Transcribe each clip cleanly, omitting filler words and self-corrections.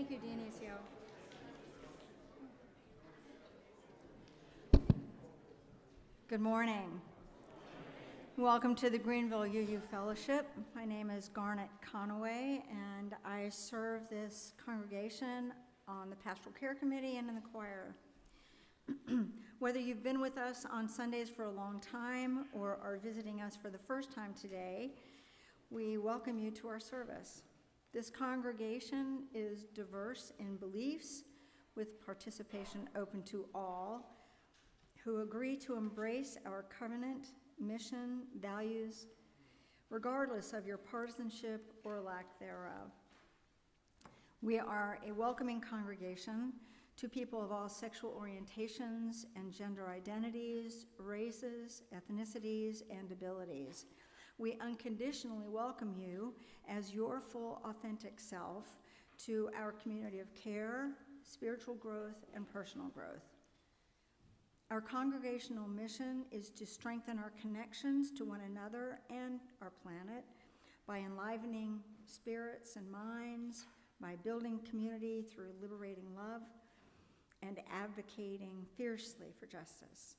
Thank you, Dionisio. Good morning. Welcome to the Greenville UU Fellowship. My name is Garnet Conaway, and I serve this congregation on the Pastoral Care Committee and in the choir. Whether you've been with us on Sundays for a long time or are visiting us for the first time today, we welcome you to our service. This congregation is diverse in beliefs, with participation open to all who agree to embrace our covenant, mission, values, regardless of your partisanship or lack thereof. We are a welcoming congregation to people of all sexual orientations and gender identities, races, ethnicities, and abilities. We unconditionally welcome you as your full, authentic self to our community of care, spiritual growth, and personal growth. Our congregational mission is to strengthen our connections to one another and our planet by enlivening spirits and minds, by building community through liberating love, and advocating fiercely for justice.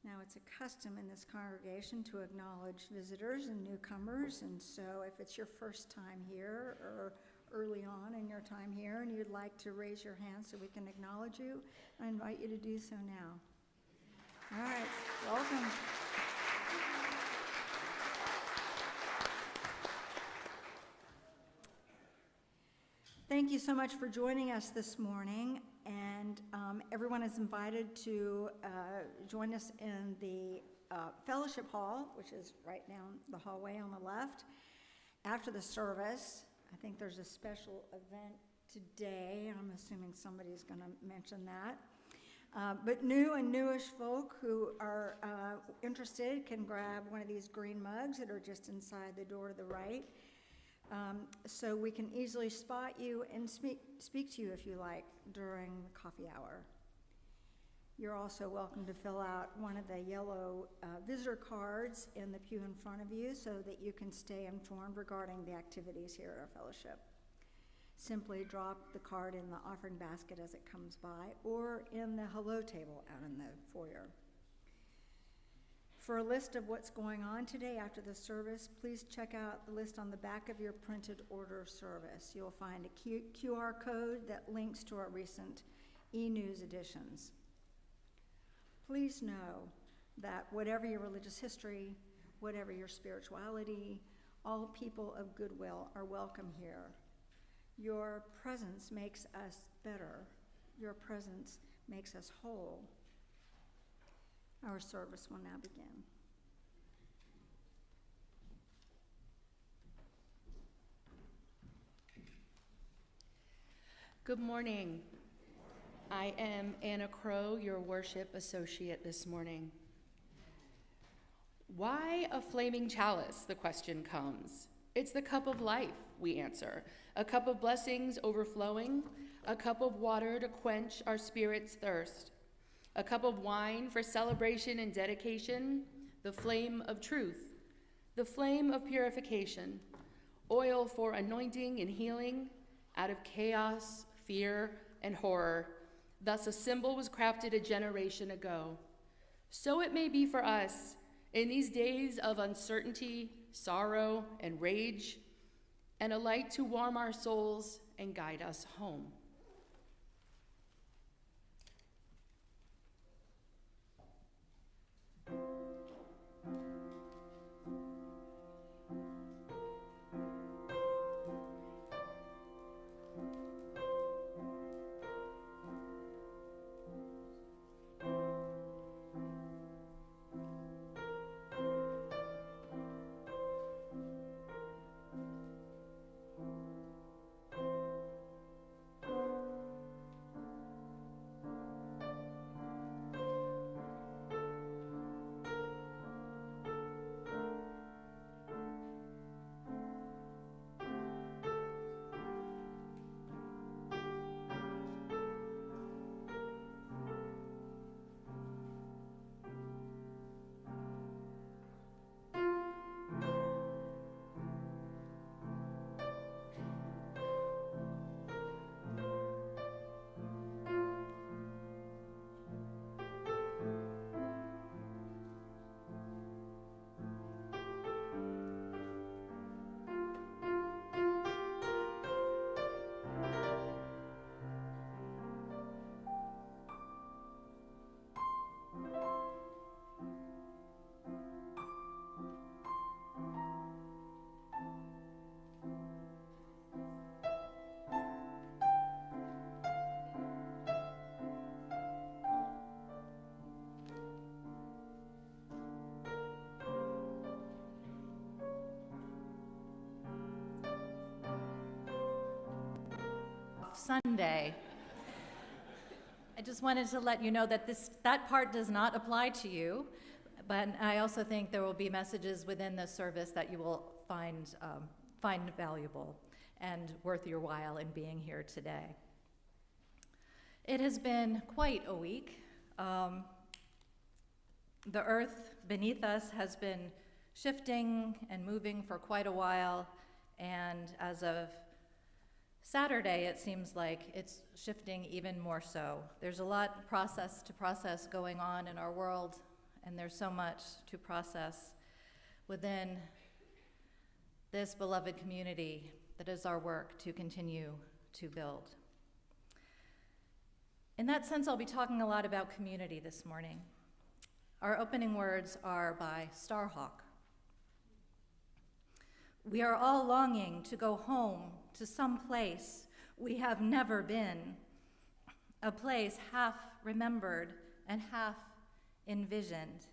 Now, it's a custom in this congregation to acknowledge visitors and newcomers, and so if it's your first time here or early on in your time here and you'd like to raise your hand so we can acknowledge you, I invite you to do so now. All right, welcome. Thank you so much for joining us this morning, and everyone is invited to join us in the fellowship hall, which is right down the hallway on the left. After the service, I think there's a special event today. I'm assuming somebody's going to mention that. But new and newish folk who are interested can grab one of these green mugs that are just inside the door to the right. So we can easily spot you and speak to you if you like during the coffee hour. You're also welcome to fill out one of the yellow visitor cards in the pew in front of you so that you can stay informed regarding the activities here at our fellowship. Simply drop the card in the offering basket as it comes by or in the hello table out in the foyer. For a list of what's going on today after the service, please check out the list on the back of your printed order of service. You'll find a QR code that links to our recent e-news editions. Please know that whatever your religious history, whatever your spirituality, all people of goodwill are welcome here. Your presence makes us better. Your presence makes us whole. Our service will now begin. Good morning. I am Anna Crow, your worship associate this morning. Why a flaming chalice, the question comes. It's the cup of life, we answer. A cup of blessings overflowing, a cup of water to quench our spirit's thirst. A cup of wine for celebration and dedication, the flame of truth, the flame of purification, oil for anointing and healing out of chaos, fear, and horror. Thus a symbol was crafted a generation ago. So it may be for us in these days of uncertainty, sorrow, and rage, and a light to warm our souls and guide us home. Sunday. I just wanted to let you know that that part does not apply to you, but I also think there will be messages within the service that you will find valuable and worth your while in being here today. It has been quite a week. The earth beneath us has been shifting and moving for quite a while, and as of Saturday, it seems like it's shifting even more so. There's a lot to process going on in our world, and there's so much to process within this beloved community that is our work to continue to build. In that sense, I'll be talking a lot about community this morning. Our opening words are by Starhawk. We are all longing to go home to some place we have never been, a place half remembered and half envisioned.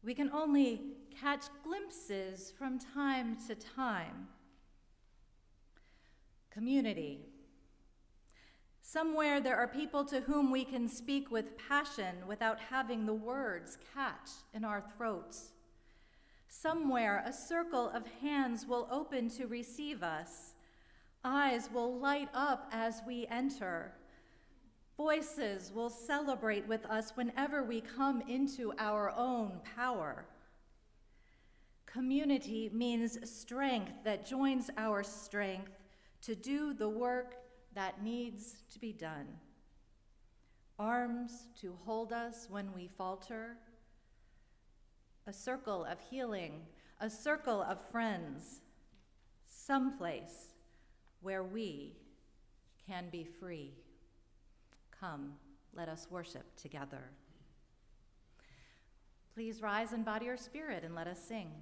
We can only catch glimpses from time to time. Community. Somewhere there are people to whom we can speak with passion without having the words catch in our throats. Somewhere a circle of hands will open to receive us. Eyes will light up as we enter. Voices will celebrate with us whenever we come into our own power. Community means strength that joins our strength to do the work that needs to be done. Arms to hold us when we falter. A circle of healing, a circle of friends, someplace where we can be free. Come, let us worship together. Please rise in body or spirit and let us sing.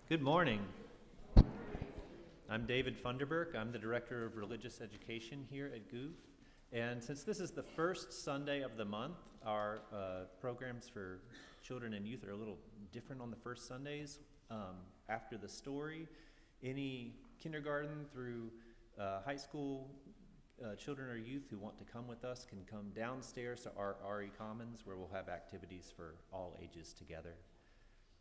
Good morning. I'm David Funderburk. I'm the Director of Religious Education here at GOOF. And since this is the first Sunday of the month, our programs for children and youth are a little different on the first Sundays. After the story, any kindergarten through high school children or youth who want to come with us can come downstairs to our RE Commons, where we'll have activities for all ages together.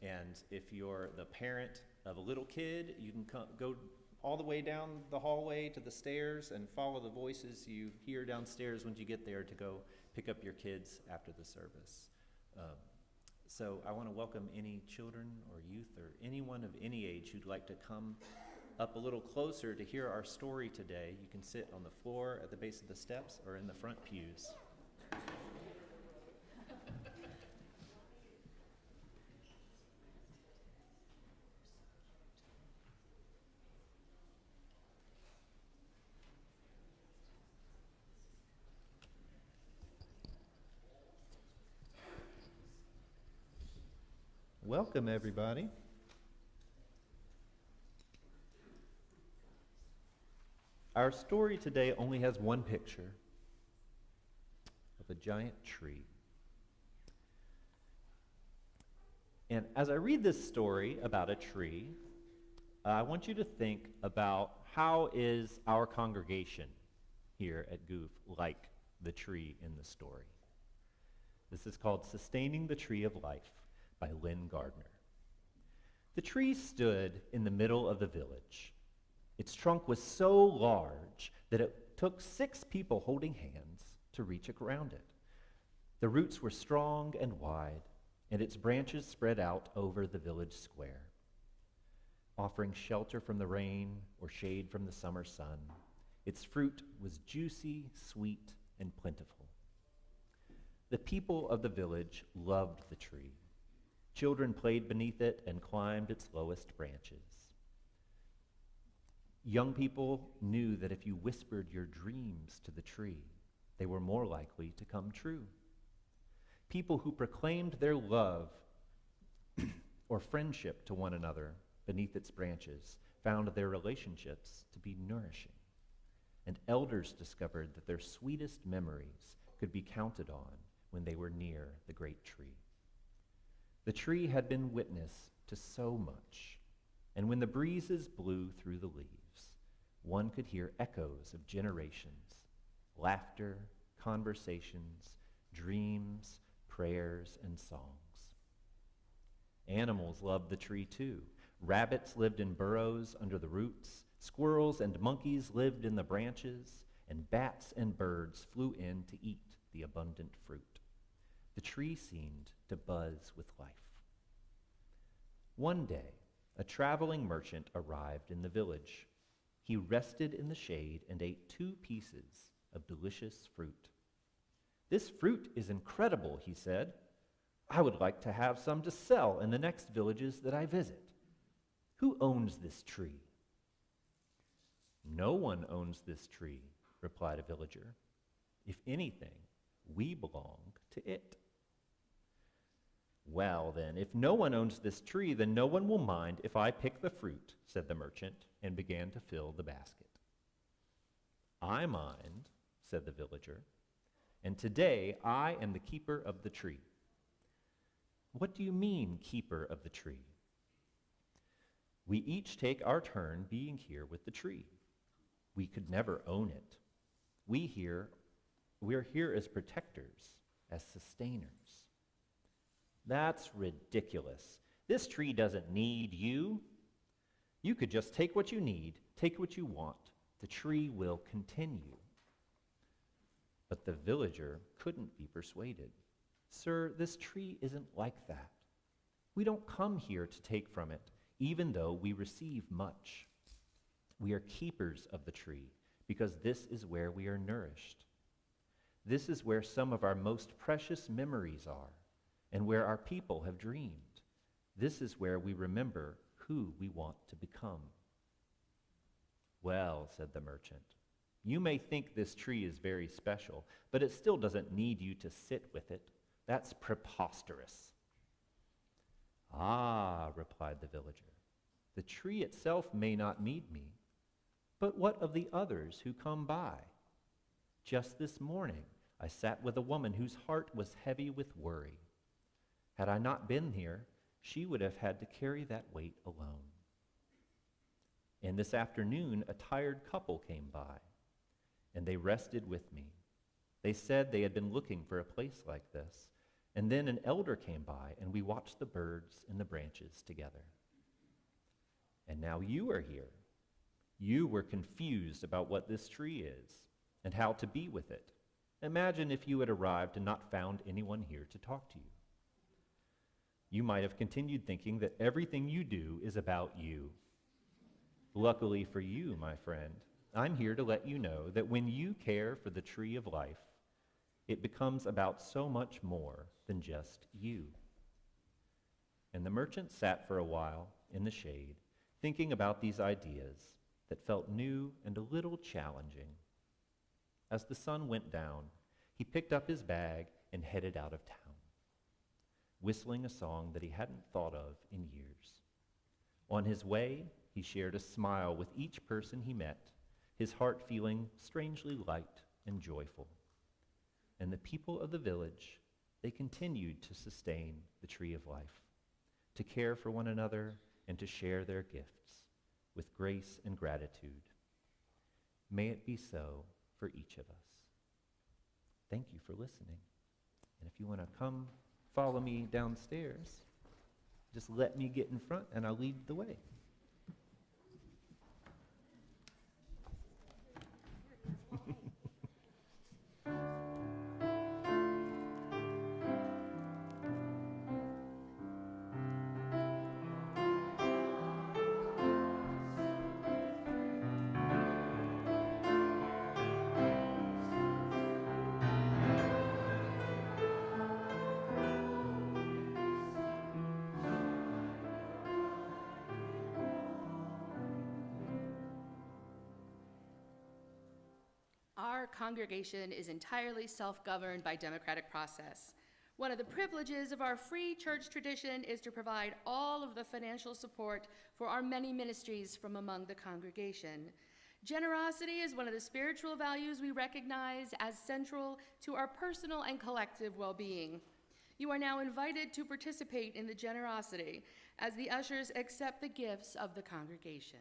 And if you're the parent of a little kid, you can go all the way down the hallway to the stairs and follow the voices you hear downstairs when you get there to go pick up your kids after the service. So I want to welcome any children or youth or anyone of any age who'd like to come up a little closer to hear our story today. You can sit on the floor at the base of the steps or in the front pews. Welcome, everybody. Our story today only has one picture of a giant tree. And as I read this story about a tree, I want you to think about how is our congregation here at Goof like the tree in the story. This is called Sustaining the Tree of Life by Lynn Gardner. The tree stood in the middle of the village. Its trunk was so large that it took 6 people holding hands to reach around it. The roots were strong and wide, and its branches spread out over the village square, offering shelter from the rain or shade from the summer sun. Its fruit was juicy, sweet, and plentiful. The people of the village loved the tree. Children played beneath it and climbed its lowest branches. Young people knew that if you whispered your dreams to the tree, they were more likely to come true. People who proclaimed their love or friendship to one another beneath its branches found their relationships to be nourishing. And elders discovered that their sweetest memories could be counted on when they were near the great tree. The tree had been witness to so much, and when the breezes blew through the leaves, one could hear echoes of generations, laughter, conversations, dreams, prayers, and songs. Animals loved the tree too. Rabbits lived in burrows under the roots, squirrels and monkeys lived in the branches, and bats and birds flew in to eat the abundant fruit. The tree seemed to buzz with life. One day, a traveling merchant arrived in the village. He rested in the shade and ate 2 pieces of delicious fruit. "This fruit is incredible," he said. "I would like to have some to sell in the next villages that I visit. Who owns this tree?" "No one owns this tree," replied a villager. "If anything, we belong to it." "Well, then, if no one owns this tree, then no one will mind if I pick the fruit," said the merchant, and began to fill the basket. "I mind," said the villager, "and today I am the keeper of the tree." "What do you mean, keeper of the tree?" "We each take our turn being here with the tree. We could never own it. We're here as protectors, as sustainers." "That's ridiculous. This tree doesn't need you. You could just take what you need, take what you want. The tree will continue." But the villager couldn't be persuaded. "Sir, this tree isn't like that. We don't come here to take from it, even though we receive much. We are keepers of the tree, because this is where we are nourished. This is where some of our most precious memories are, and where our people have dreamed. This is where we remember who we want to become." "Well," said the merchant, "you may think this tree is very special, but it still doesn't need you to sit with it. That's preposterous." "Ah," replied the villager, "the tree itself may not need me, but what of the others who come by? Just this morning, I sat with a woman whose heart was heavy with worry. Had I not been here, she would have had to carry that weight alone. And this afternoon, a tired couple came by, and they rested with me. They said they had been looking for a place like this. And then an elder came by, and we watched the birds in the branches together. And now you are here. You were confused about what this tree is and how to be with it. Imagine if you had arrived and not found anyone here to talk to you. You might have continued thinking that everything you do is about you. Luckily for you, my friend, I'm here to let you know that when you care for the tree of life, it becomes about so much more than just you. And the merchant sat for a while in the shade, thinking about these ideas that felt new and a little challenging. As the sun went down, he picked up his bag and headed out of town, whistling a song that he hadn't thought of in years. On his way, he shared a smile with each person he met, his heart feeling strangely light and joyful. And the people of the village, they continued to sustain the tree of life, to care for one another and to share their gifts with grace and gratitude. May it be so for each of us. Thank you for listening. And if you want to come follow me downstairs, just let me get in front and I'll lead the way. Our congregation is entirely self-governed by democratic process. One of the privileges of our free church tradition is to provide all of the financial support for our many ministries from among the congregation. Generosity is one of the spiritual values we recognize as central to our personal and collective well-being. You are now invited to participate in the generosity as the ushers accept the gifts of the congregation.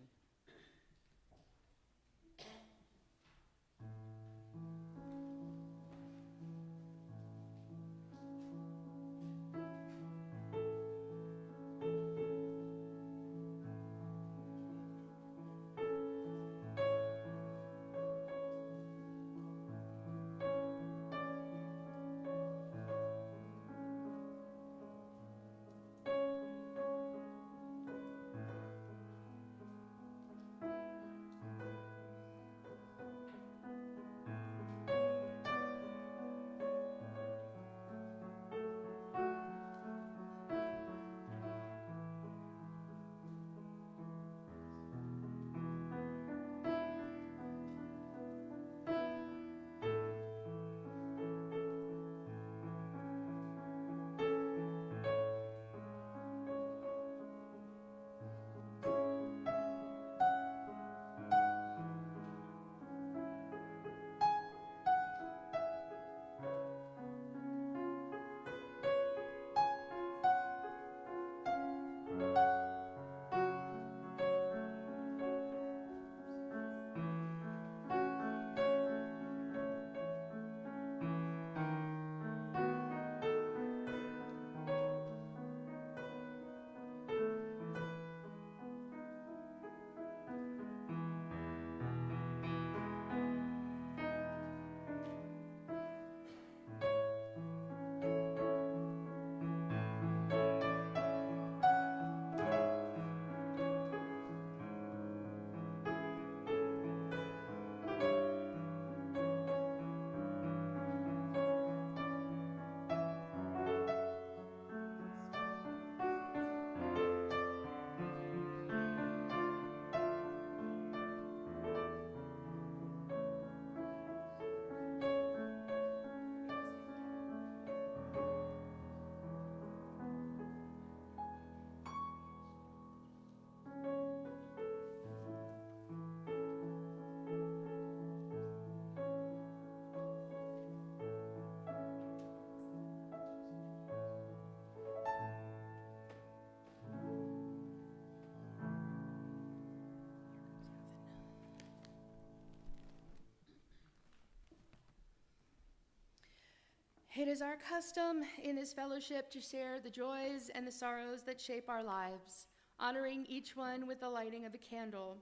It is our custom in this fellowship to share the joys and the sorrows that shape our lives, honoring each one with the lighting of a candle.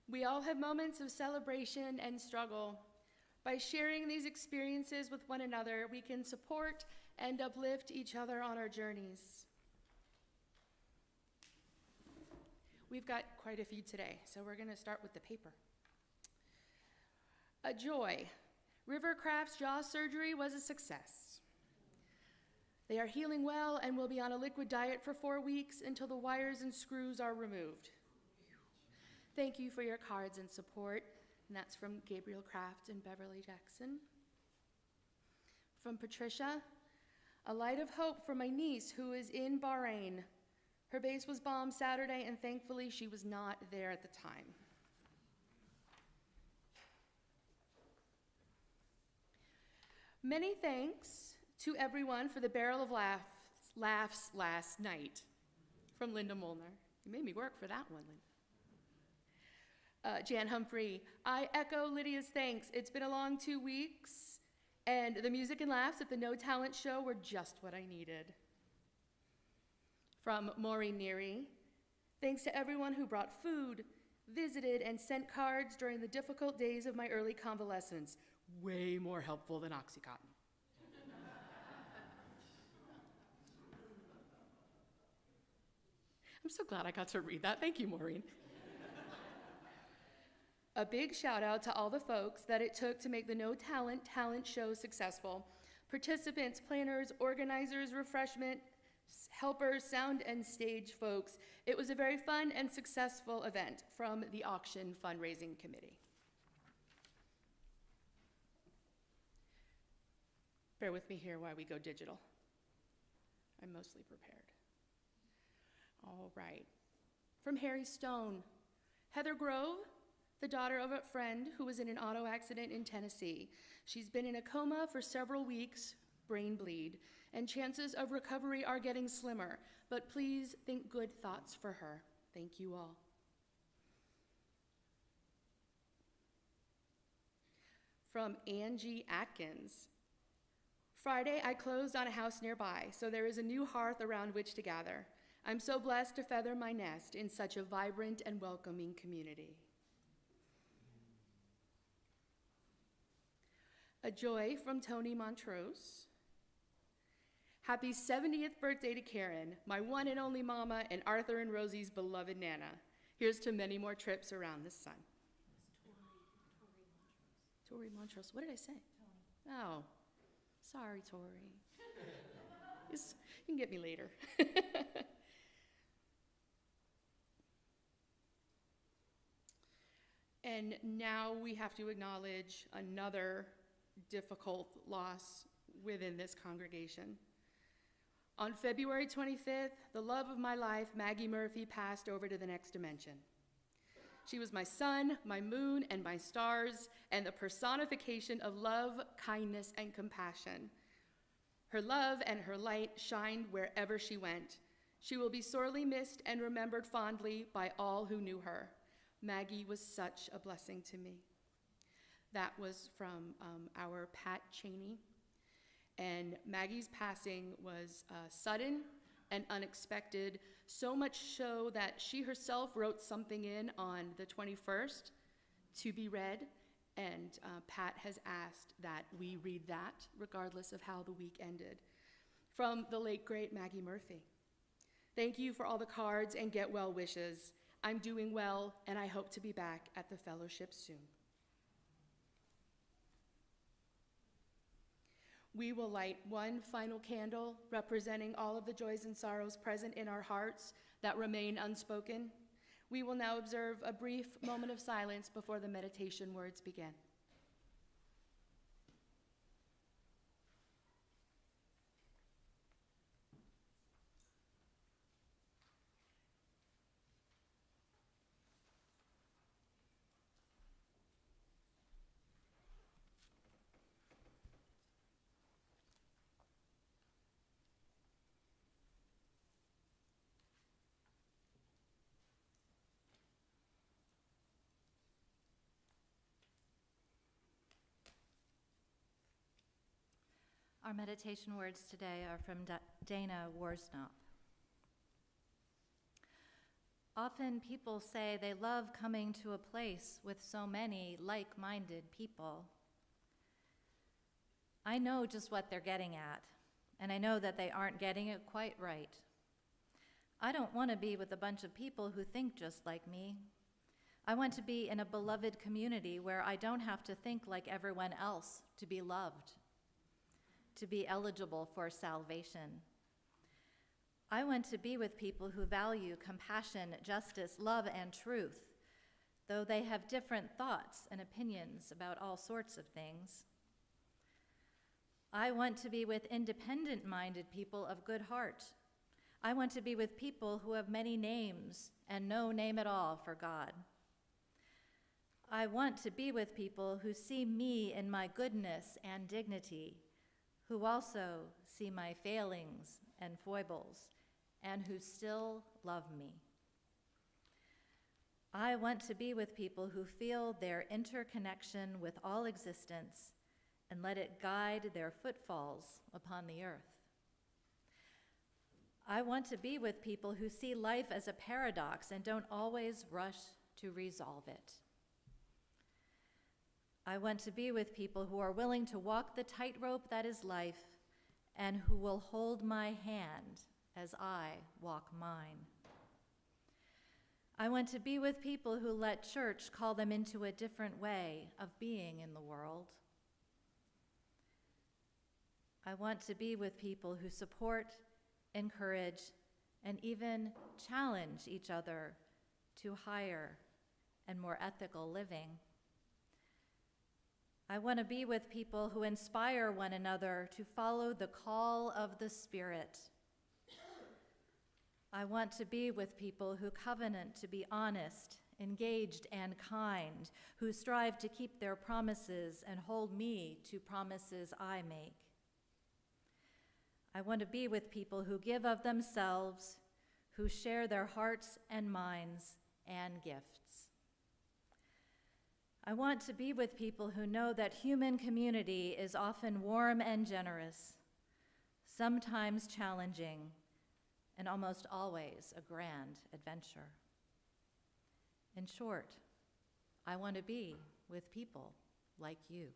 We all have moments of celebration and struggle. By sharing these experiences with one another, we can support and uplift each other on our journeys. We've got quite a few today, so we're going to start with the paper. A joy. Rivercraft's jaw surgery was a success. They are healing well and will be on a liquid diet for 4 weeks until the wires and screws are removed. Thank you for your cards and support. And that's from Gabriel Kraft and Beverly Jackson. From Patricia, a light of hope for my niece who is in Bahrain. Her base was bombed Saturday, and thankfully she was not there at the time. Many thanks to everyone for the barrel of laughs last night. From Linda Molnar. You made me work for that one, Linda. Jan Humphrey, I echo Lydia's thanks. It's been a long 2 weeks, and the music and laughs at the No Talent show were just what I needed. From Maureen Neary, thanks to everyone who brought food, visited, and sent cards during the difficult days of my early convalescence. Way more helpful than Oxycontin. I'm so glad I got to read that. Thank you, Maureen. A big shout out to all the folks that it took to make the No Talent talent show successful. Participants, planners, organizers, refreshment helpers, sound and stage folks. It was a very fun and successful event from the auction fundraising committee. Bear with me here while we go digital. I'm mostly prepared. All right. From Harry Stone, Heather Grove, the daughter of a friend who was in an auto accident in Tennessee. She's been in a coma for several weeks, brain bleed, and chances of recovery are getting slimmer, but please think good thoughts for her. Thank you all. From Angie Atkins, Friday, I closed on a house nearby, so there is a new hearth around which to gather. I'm so blessed to feather my nest in such a vibrant and welcoming community. A joy from Tony Montrose. Happy 70th birthday to Karen, my one and only mama, and Arthur and Rosie's beloved Nana. Here's to many more trips around the sun. Tori Montrose. What did I say? Tony. Oh, sorry, Tori. You can get me later. And now we have to acknowledge another difficult loss within this congregation. On February 25th, the love of my life, Maggie Murphy, passed over to the next dimension. She was my sun, my moon, and my stars, and the personification of love, kindness, and compassion. Her love and her light shined wherever she went. She will be sorely missed and remembered fondly by all who knew her. Maggie was such a blessing to me. That was from our Pat Cheney. And Maggie's passing was sudden and unexpected, so much so that she herself wrote something in on the 21st to be read, and Pat has asked that we read that regardless of how the week ended. From the late, great Maggie Murphy. Thank you for all the cards and get well wishes. I'm doing well, and I hope to be back at the fellowship soon. We will light one final candle representing all of the joys and sorrows present in our hearts that remain unspoken. We will now observe a brief moment of silence before the meditation words begin. Our meditation words today are from Dana Worsnop. Often people say they love coming to a place with so many like-minded people. I know just what they're getting at, and I know that they aren't getting it quite right. I don't want to be with a bunch of people who think just like me. I want to be in a beloved community where I don't have to think like everyone else to be loved, to be eligible for salvation. I want to be with people who value compassion, justice, love, and truth, though they have different thoughts and opinions about all sorts of things. I want to be with independent-minded people of good heart. I want to be with people who have many names and no name at all for God. I want to be with people who see me in my goodness and dignity, who also see my failings and foibles, and who still love me. I want to be with people who feel their interconnection with all existence and let it guide their footfalls upon the earth. I want to be with people who see life as a paradox and don't always rush to resolve it. I want to be with people who are willing to walk the tightrope that is life and who will hold my hand as I walk mine. I want to be with people who let church call them into a different way of being in the world. I want to be with people who support, encourage, and even challenge each other to higher and more ethical living. I want to be with people who inspire one another to follow the call of the Spirit. I want to be with people who covenant to be honest, engaged, and kind, who strive to keep their promises and hold me to promises I make. I want to be with people who give of themselves, who share their hearts and minds and gifts. I want to be with people who know that human community is often warm and generous, sometimes challenging, and almost always a grand adventure. In short, I want to be with people like you.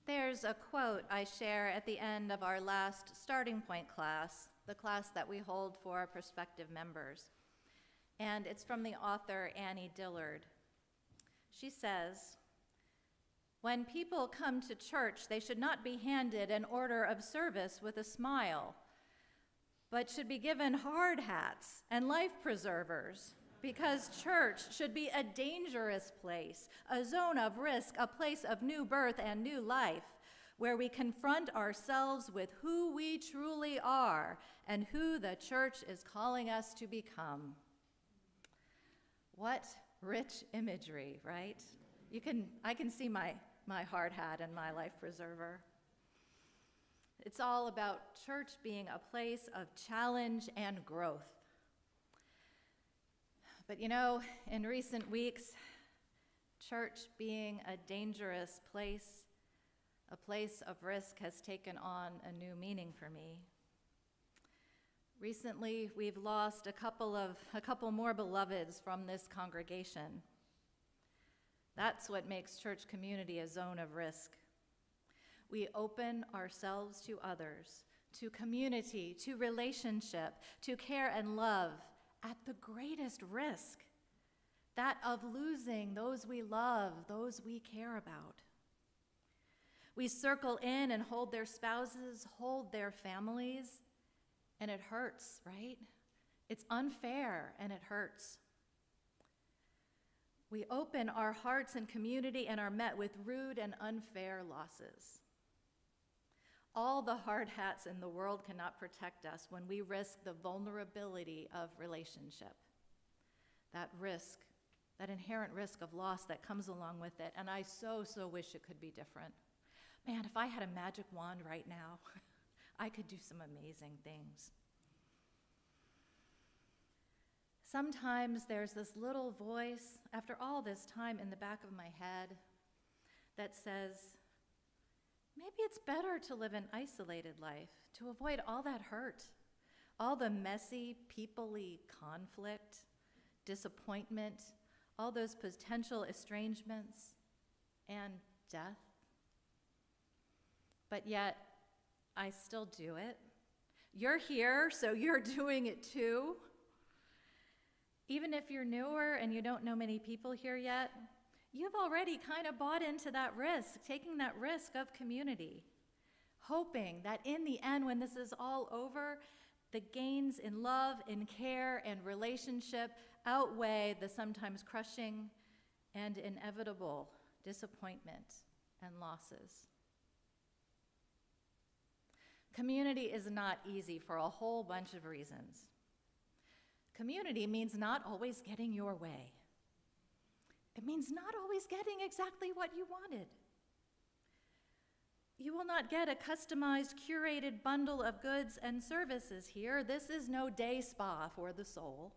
There's a quote I share at the end of our last starting point class, the class that we hold for our prospective members. And it's from the author Annie Dillard. She says, "When people come to church, they should not be handed an order of service with a smile, but should be given hard hats and life preservers, because church should be a dangerous place, a zone of risk, a place of new birth and new life, where we confront ourselves with who we truly are and who the church is calling us to become. What rich imagery, right? I can see my hard hat and my life preserver. It's all about church being a place of challenge and growth. But in recent weeks, church being a dangerous place, a place of risk, has taken on a new meaning for me. Recently, we've lost a couple more beloveds from this congregation. That's what makes church community a zone of risk. We open ourselves to others, to community, to relationship, to care and love at the greatest risk, that of losing those we love, those we care about. We circle in and hold their spouses, hold their families, and it hurts, right? It's unfair and it hurts. We open our hearts and community and are met with rude and unfair losses. All the hard hats in the world cannot protect us when we risk the vulnerability of relationship. That risk, that inherent risk of loss that comes along with it, and I so wish it could be different. Man, if I had a magic wand right now, I could do some amazing things. Sometimes there's this little voice, after all this time, in the back of my head that says, maybe it's better to live an isolated life, to avoid all that hurt, all the messy, people-y conflict, disappointment, all those potential estrangements, and death. But yet, I still do it. You're here, so you're doing it too. Even if you're newer and you don't know many people here yet, you've already kind of bought into that risk, taking that risk of community, hoping that in the end, when this is all over, the gains in love, in care, and relationship outweigh the sometimes crushing and inevitable disappointment and losses. Community is not easy for a whole bunch of reasons. Community means not always getting your way. It means not always getting exactly what you wanted. You will not get a customized, curated bundle of goods and services here. This is no day spa for the soul.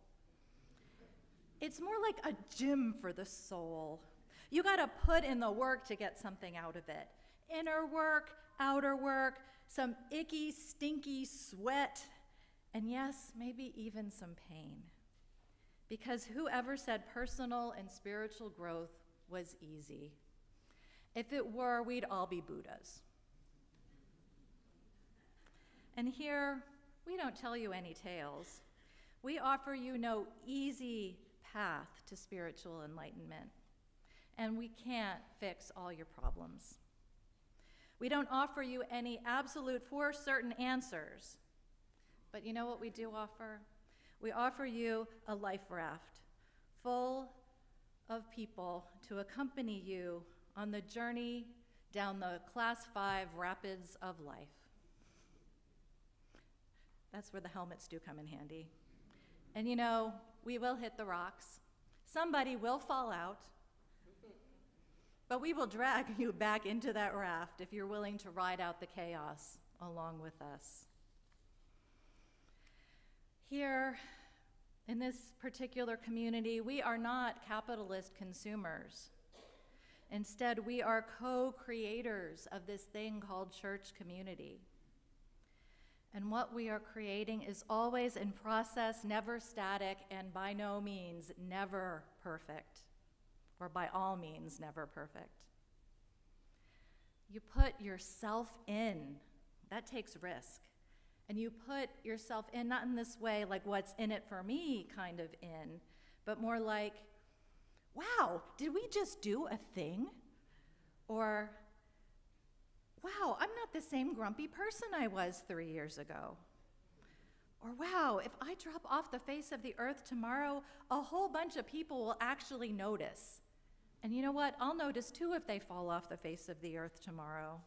It's more like a gym for the soul. You got to put in the work to get something out of it. Inner work, outer work, some icky, stinky sweat, and yes, maybe even some pain. Because whoever said personal and spiritual growth was easy? If it were, we'd all be Buddhas. And here, we don't tell you any tales. We offer you no easy path to spiritual enlightenment. And we can't fix all your problems. We don't offer you any absolute for certain answers. But you know what we do offer? We offer you a life raft full of people to accompany you on the journey down the Class 5 rapids of life. That's where the helmets do come in handy. And we will hit the rocks. Somebody will fall out. But we will drag you back into that raft if you're willing to ride out the chaos along with us. Here, in this particular community, we are not capitalist consumers. Instead, we are co-creators of this thing called church community. And what we are creating is always in process, never static, and by no means never perfect, or by all means never perfect. You put yourself in. That takes risk. And you put yourself in, not in this way, like what's in it for me kind of in, but more like, wow, did we just do a thing? Or, wow, I'm not the same grumpy person I was 3 years ago. Or, wow, if I drop off the face of the earth tomorrow, a whole bunch of people will actually notice. And you know what? I'll notice too if they fall off the face of the earth tomorrow.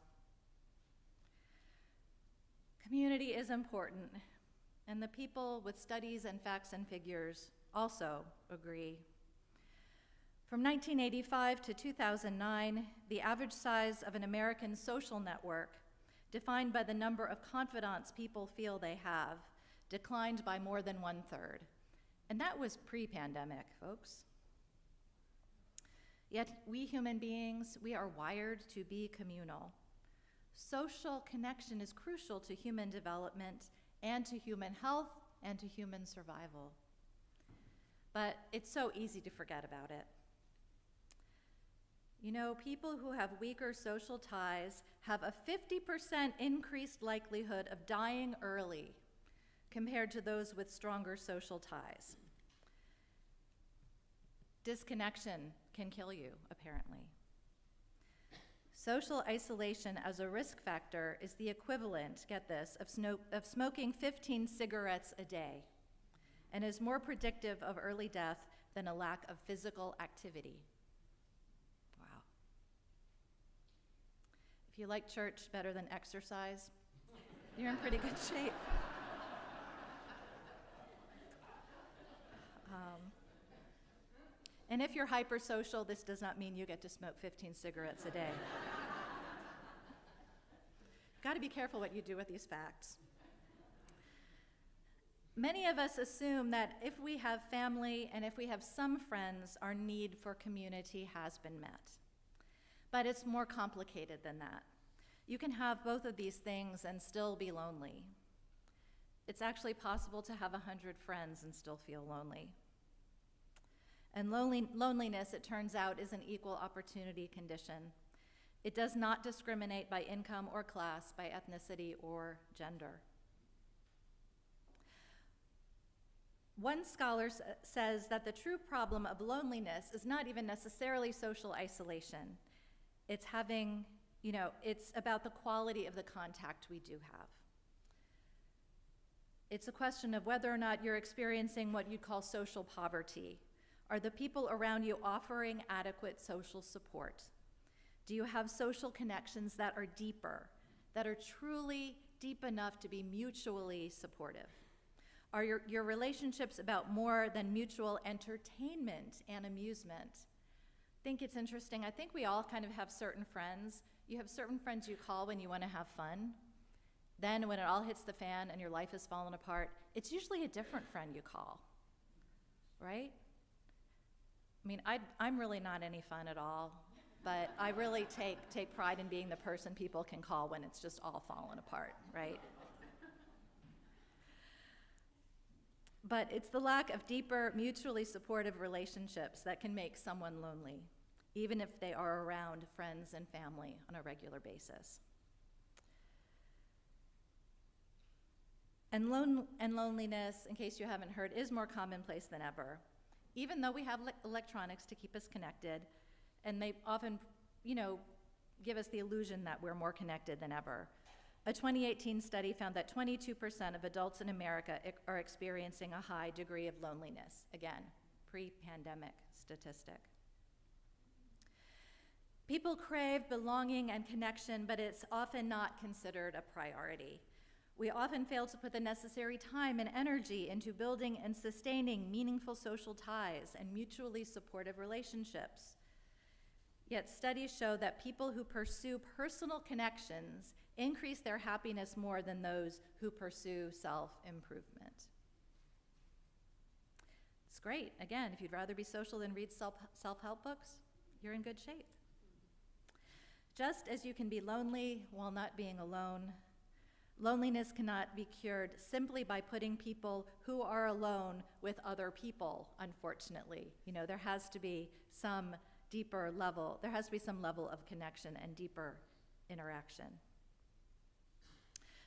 Community is important, and the people with studies and facts and figures also agree. From 1985 to 2009, the average size of an American social network, defined by the number of confidants people feel they have, declined by more than 1/3. And that was pre-pandemic, folks. Yet we human beings, we are wired to be communal. Social connection is crucial to human development and to human health and to human survival. But it's so easy to forget about it. You know, people who have weaker social ties have a 50% increased likelihood of dying early compared to those with stronger social ties. Disconnection can kill you, apparently. Social isolation as a risk factor is the equivalent, get this, of smoking 15 cigarettes a day, and is more predictive of early death than a lack of physical activity. Wow. If you like church better than exercise, you're in pretty good shape. And if you're hypersocial, this does not mean you get to smoke 15 cigarettes a day. Got to be careful what you do with these facts. Many of us assume that if we have family and if we have some friends, our need for community has been met. But it's more complicated than that. You can have both of these things and still be lonely. It's actually possible to have 100 friends and still feel lonely. And loneliness, it turns out, is an equal opportunity condition. It does not discriminate by income or class, by ethnicity or gender. One scholar says that the true problem of loneliness is not even necessarily social isolation. It's it's about the quality of the contact we do have. It's a question of whether or not you're experiencing what you'd call social poverty. Are the people around you offering adequate social support? Do you have social connections that are deeper, that are truly deep enough to be mutually supportive? Are your relationships about more than mutual entertainment and amusement? I think it's interesting. I think we all kind of have certain friends. You have certain friends you call when you want to have fun. Then when it all hits the fan and your life has fallen apart, it's usually a different friend you call, right? I mean, I'm really not any fun at all, but I really take pride in being the person people can call when it's just all fallen apart, right? But it's the lack of deeper, mutually supportive relationships that can make someone lonely, even if they are around friends and family on a regular basis. And loneliness, in case you haven't heard, is more commonplace than ever. Even though we have electronics to keep us connected, and they often, give us the illusion that we're more connected than ever. A 2018 study found that 22% of adults in America are experiencing a high degree of loneliness. Again, pre-pandemic statistic. People crave belonging and connection, but it's often not considered a priority. We often fail to put the necessary time and energy into building and sustaining meaningful social ties and mutually supportive relationships. Yet studies show that people who pursue personal connections increase their happiness more than those who pursue self-improvement. It's great. Again, if you'd rather be social than read self-help books, you're in good shape. Just as you can be lonely while not being alone, loneliness cannot be cured simply by putting people who are alone with other people, unfortunately. There has to be some level of connection and deeper interaction.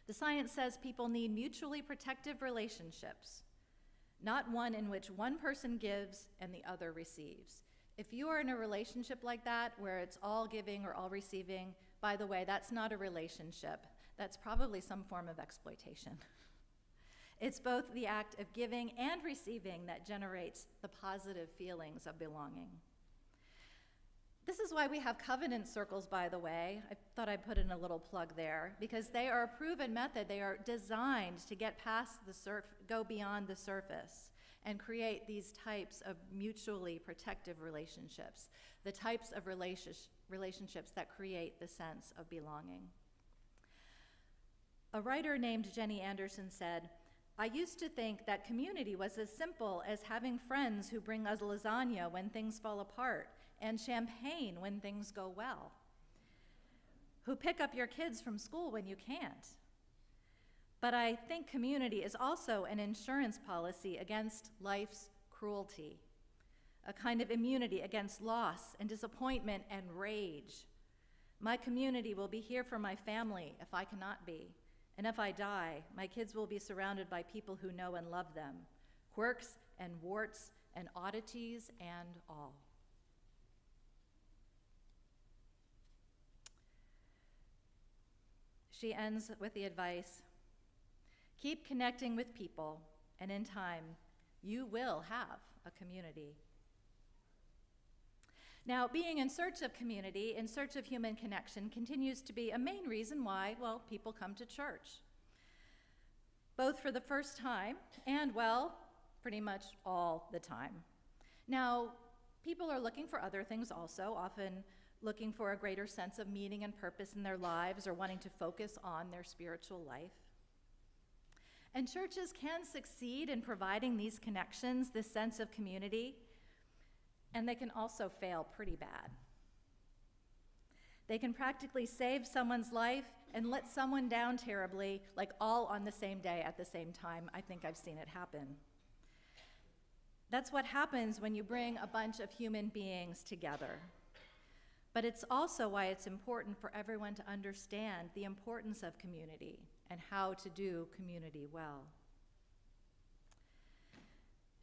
The science says people need mutually protective relationships, not one in which one person gives and the other receives. If you are in a relationship like that, where it's all giving or all receiving, by the way, that's not a relationship. That's probably some form of exploitation. It's both the act of giving and receiving that generates the positive feelings of belonging. This is why we have covenant circles, by the way. I thought I'd put in a little plug there, because they are a proven method. They are designed to get past go beyond the surface and create these types of mutually protective relationships, the types of relationships that create the sense of belonging. A writer named Jenny Anderson said, "I used to think that community was as simple as having friends who bring us lasagna when things fall apart and champagne when things go well, who pick up your kids from school when you can't. But I think community is also an insurance policy against life's cruelty, a kind of immunity against loss and disappointment and rage. My community will be here for my family if I cannot be, and if I die, my kids will be surrounded by people who know and love them, quirks and warts and oddities and all." She ends with the advice, "Keep connecting with people, and in time, you will have a community." Now, being in search of community, in search of human connection, continues to be a main reason why, well, people come to church, both for the first time and, well, pretty much all the time. Now, people are looking for other things also, often looking for a greater sense of meaning and purpose in their lives or wanting to focus on their spiritual life. And churches can succeed in providing these connections, this sense of community, and they can also fail pretty bad. They can practically save someone's life and let someone down terribly, like all on the same day at the same time. I think I've seen it happen. That's what happens when you bring a bunch of human beings together. But it's also why it's important for everyone to understand the importance of community and how to do community well.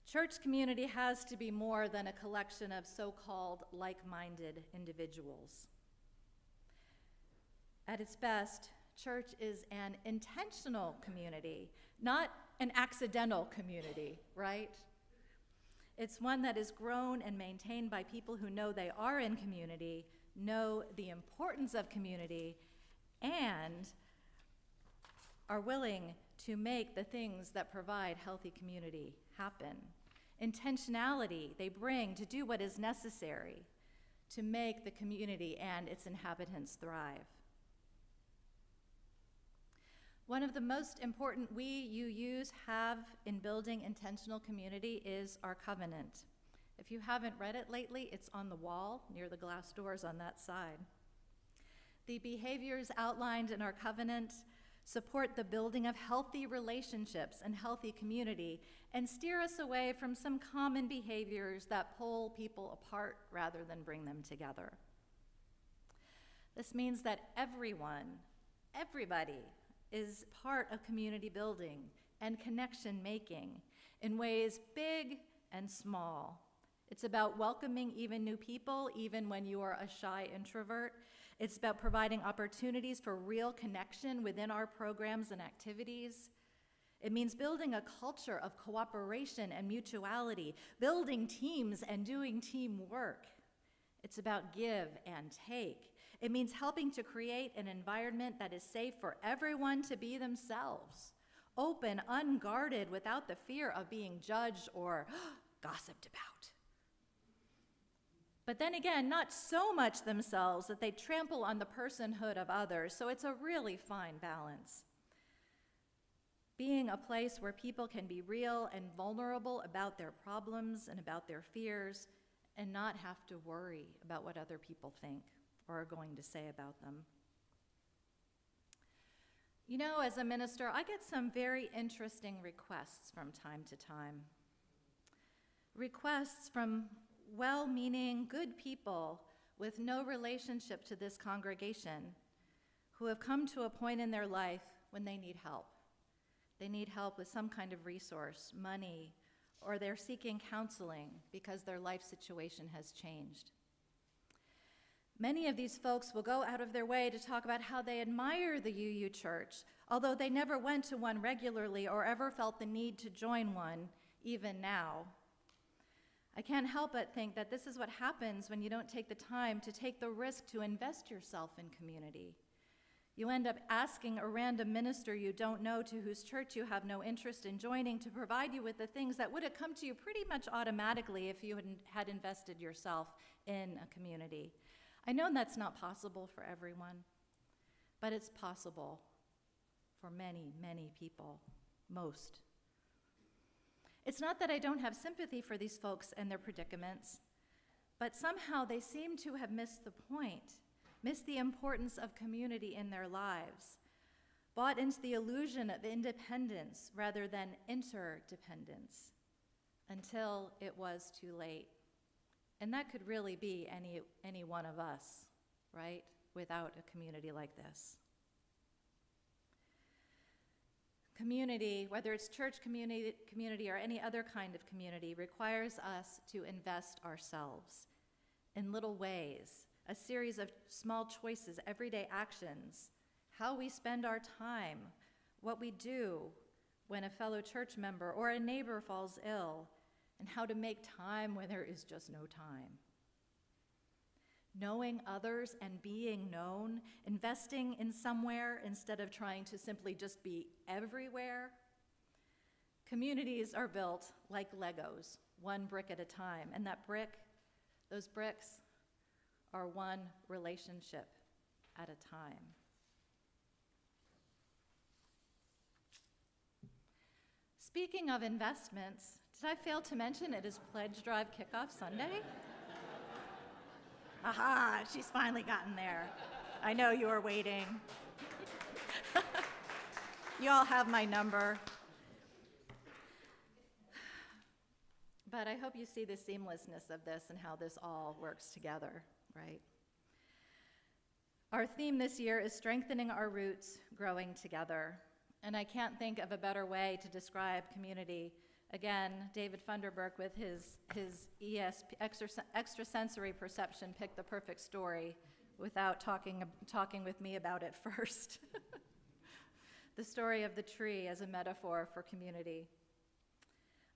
Church community has to be more than a collection of so-called like-minded individuals. At its best, church is an intentional community, not an accidental community, right? It's one that is grown and maintained by people who know they are in community, know the importance of community, and are willing to make the things that provide healthy community happen. Intentionality they bring to do what is necessary to make the community and its inhabitants thrive. One of the most important UUs have in building intentional community is our covenant. If you haven't read it lately, it's on the wall near the glass doors on that side. The behaviors outlined in our covenant support the building of healthy relationships and healthy community and steer us away from some common behaviors that pull people apart rather than bring them together. This means that everybody, is part of community building and connection making in ways big and small. It's about welcoming even new people, even when you are a shy introvert. It's about providing opportunities for real connection within our programs and activities. It means building a culture of cooperation and mutuality, building teams and doing teamwork. It's about give and take. It means helping to create an environment that is safe for everyone to be themselves, open, unguarded, without the fear of being judged or gossiped about. But then again, not so much themselves that they trample on the personhood of others, so it's a really fine balance. Being a place where people can be real and vulnerable about their problems and about their fears and not have to worry about what other people think or are going to say about them. You know, as a minister, I get some very interesting requests from time to time. Requests from well-meaning, good people with no relationship to this congregation who have come to a point in their life when they need help. They need help with some kind of resource, money, or they're seeking counseling because their life situation has changed. Many of these folks will go out of their way to talk about how they admire the UU Church, although they never went to one regularly or ever felt the need to join one, even now. I can't help but think that this is what happens when you don't take the time to take the risk to invest yourself in community. You end up asking a random minister you don't know, to whose church you have no interest in joining, to provide you with the things that would have come to you pretty much automatically if you had invested yourself in a community. I know that's not possible for everyone, but it's possible for many, many people, most. It's not that I don't have sympathy for these folks and their predicaments, but somehow they seem to have missed the point, missed the importance of community in their lives, bought into the illusion of independence rather than interdependence, until it was too late. And that could really be any one of us, right, without a community like this. Community, whether it's church community or any other kind of community, requires us to invest ourselves in little ways, a series of small choices, everyday actions, how we spend our time, what we do when a fellow church member or a neighbor falls ill, and how to make time when there is just no time. Knowing others and being known, investing in somewhere instead of trying to simply just be everywhere. Communities are built like Legos, one brick at a time, and those bricks are one relationship at a time. Speaking of investments, did I fail to mention it is Pledge Drive Kickoff Sunday? Aha, she's finally gotten there. I know you were waiting. You all have my number. But I hope you see the seamlessness of this and how this all works together, right? Our theme this year is strengthening our roots, growing together. And I can't think of a better way to describe community. Again, David Funderburk with his ESP, extrasensory perception, picked the perfect story without talking with me about it first. The story of the tree as a metaphor for community.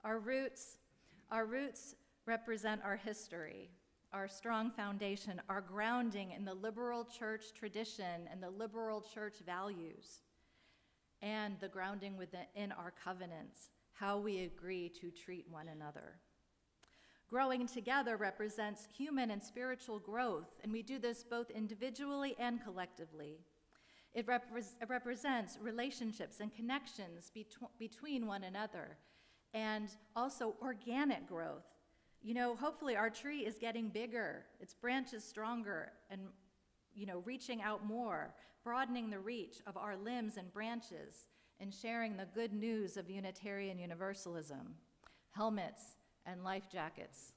Our roots represent our history, our strong foundation, our grounding in the liberal church tradition and the liberal church values, and the grounding within our covenants, how we agree to treat one another. Growing together represents human and spiritual growth, and we do this both individually and collectively. It represents relationships and connections between one another, and also organic growth. You know, hopefully our tree is getting bigger, its branches stronger, and reaching out more, broadening the reach of our limbs and branches, and sharing the good news of Unitarian Universalism, helmets and life jackets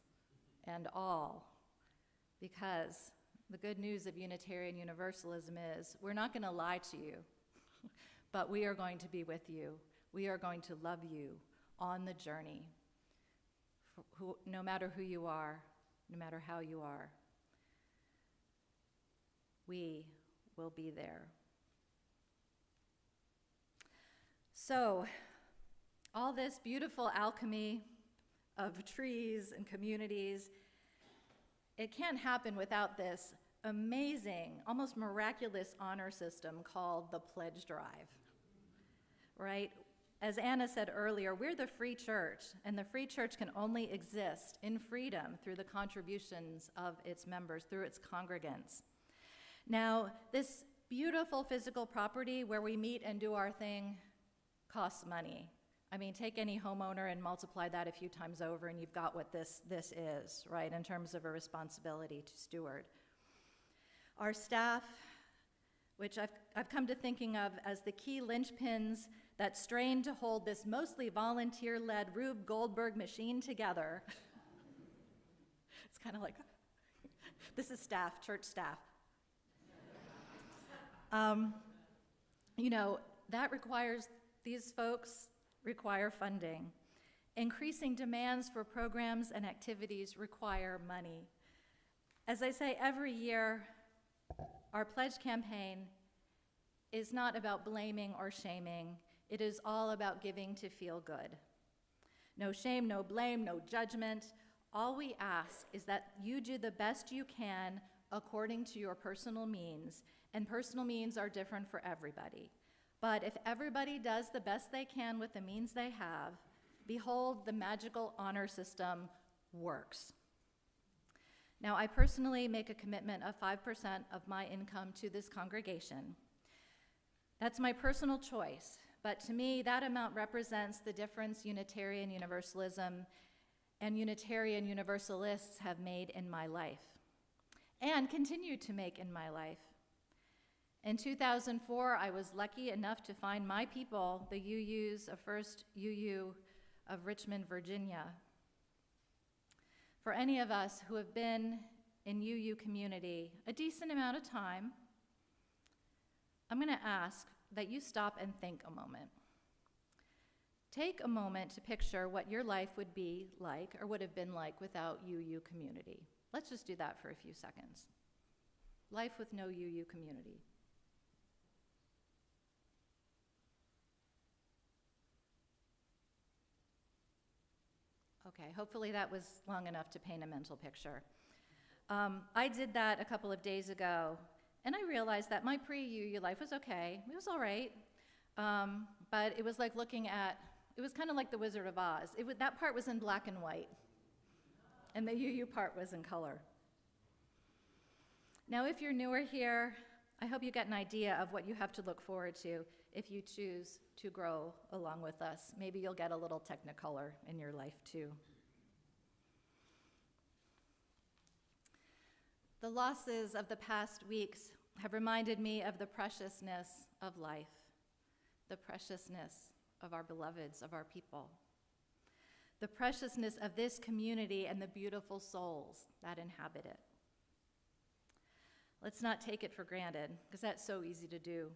and all. Because the good news of Unitarian Universalism is we're not going to lie to you, but we are going to be with you. We are going to love you on the journey, no matter who you are, no matter how you are. We will be there. So, all this beautiful alchemy of trees and communities, it can't happen without this amazing, almost miraculous honor system called the Pledge Drive, right? As Anna said earlier, we're the free church, and the free church can only exist in freedom through the contributions of its members, through its congregants. Now, this beautiful physical property where we meet and do our thing costs money. I mean, take any homeowner and multiply that a few times over, and you've got what this is, right, in terms of a responsibility to steward. Our staff, which I've come to thinking of as the key linchpins that strain to hold this mostly volunteer-led Rube Goldberg machine together. It's kind of like, this is staff, church staff. These folks require funding. Increasing demands for programs and activities require money. As I say every year, our pledge campaign is not about blaming or shaming. It is all about giving to feel good. No shame, no blame, no judgment, All we ask is that you do the best you can according to your personal means, and personal means are different for everybody. But if everybody does the best they can with the means they have, behold, the magical honor system works. Now, I personally make a commitment of 5% of my income to this congregation. That's my personal choice, but to me, that amount represents the difference Unitarian Universalism and Unitarian Universalists have made in my life and continue to make in my life. In 2004, I was lucky enough to find my people, the UUs of First UU of Richmond, Virginia. For any of us who have been in UU community a decent amount of time, I'm going to ask that you stop and think a moment. Take a moment to picture what your life would be like or would have been like without UU community. Let's just do that for a few seconds. Life with no UU community. Okay, hopefully that was long enough to paint a mental picture. I did that a couple of days ago, and I realized that my pre-UU life was okay. It was all right, but it was like it was kind of like the Wizard of Oz. That part was in black and white, and the UU part was in color. Now, if you're newer here, I hope you get an idea of what you have to look forward to if you choose to grow along with us. Maybe you'll get a little technicolor in your life too. The losses of the past weeks have reminded me of the preciousness of life, the preciousness of our beloveds, of our people, the preciousness of this community and the beautiful souls that inhabit it. Let's not take it for granted, because that's so easy to do.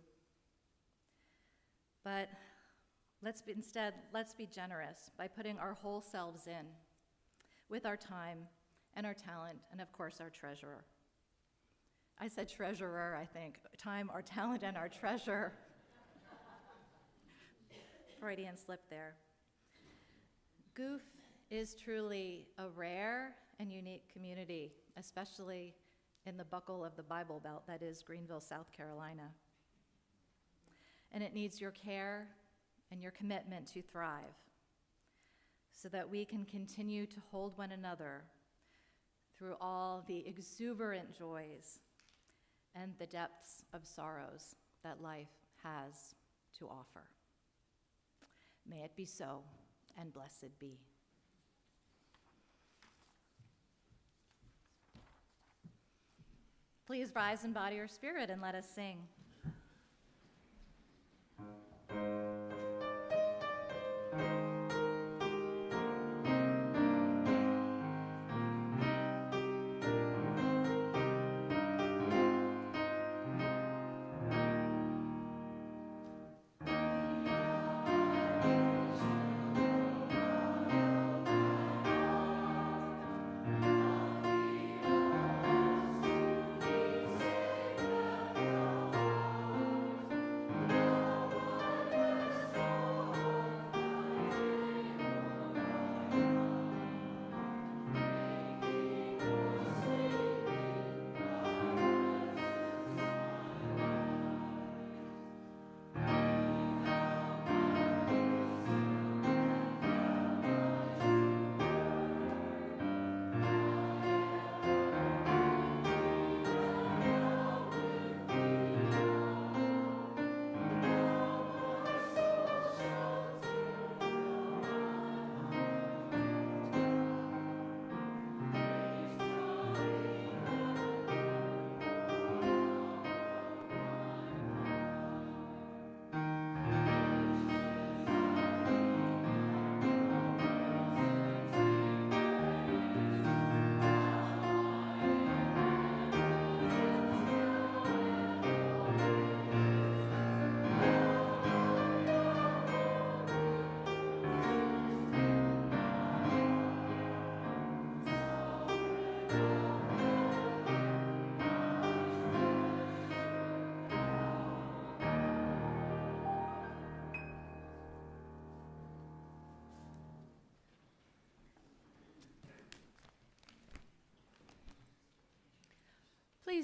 But let's be generous by putting our whole selves in with our time and our talent and, of course, our treasurer. I said treasurer, I think. Time, our talent, and our treasure. Freudian slip there. Goof is truly a rare and unique community, especially in the buckle of the Bible Belt that is Greenville, South Carolina. And it needs your care and your commitment to thrive so that we can continue to hold one another through all the exuberant joys and the depths of sorrows that life has to offer. May it be so, and blessed be. Please rise in body or spirit and let us sing.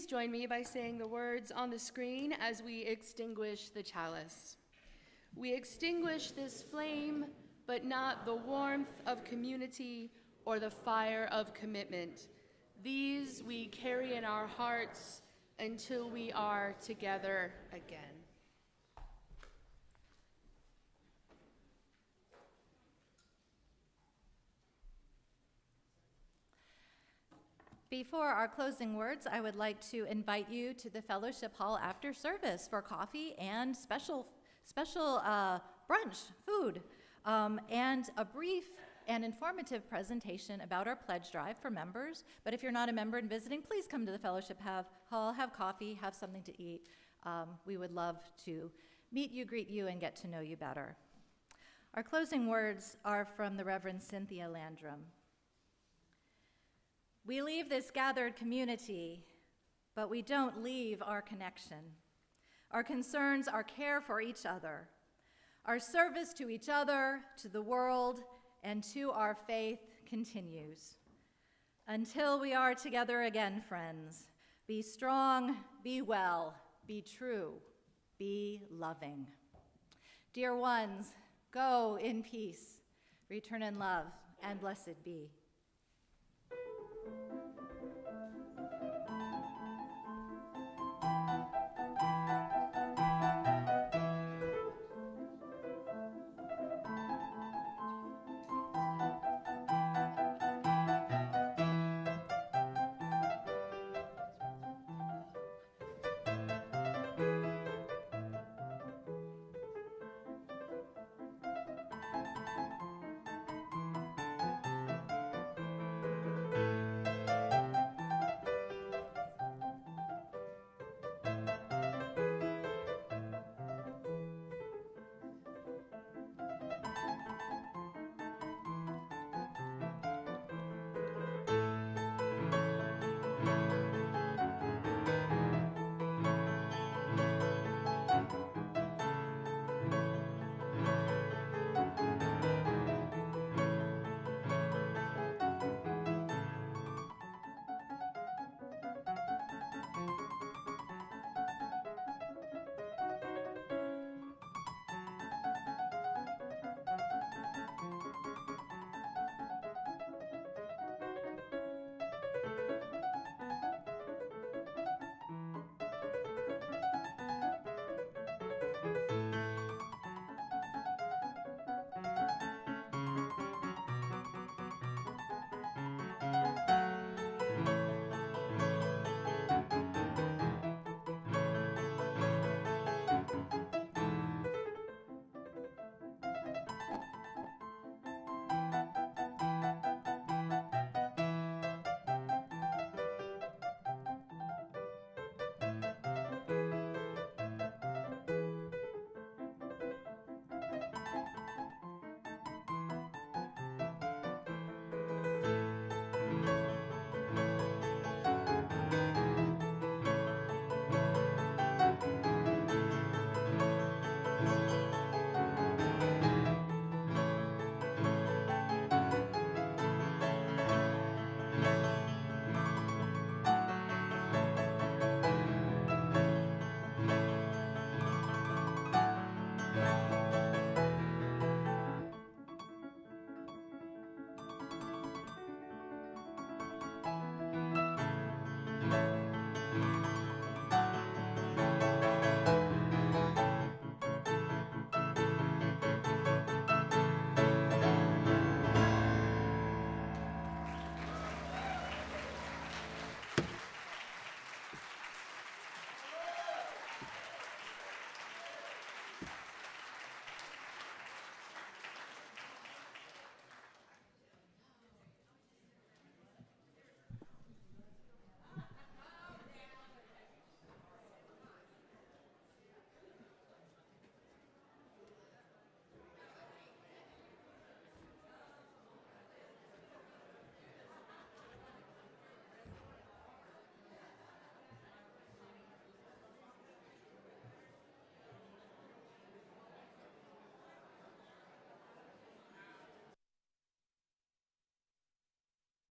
Please join me by saying the words on the screen as we extinguish the chalice. We extinguish this flame, but not the warmth of community or the fire of commitment. These we carry in our hearts until we are together again. Before our closing words, I would like to invite you to the fellowship hall after service for coffee and special brunch, food, and a brief and informative presentation about our pledge drive for members. But if you're not a member and visiting, please come to the fellowship hall, have coffee, have something to eat. We would love to meet you, greet you, and get to know you better. Our closing words are from the Reverend Cynthia Landrum. We leave this gathered community, but we don't leave our connection. Our concerns, our care for each other, our service to each other, to the world, and to our faith continues. Until we are together again, friends, be strong, be well, be true, be loving. Dear ones, go in peace, return in love, and blessed be.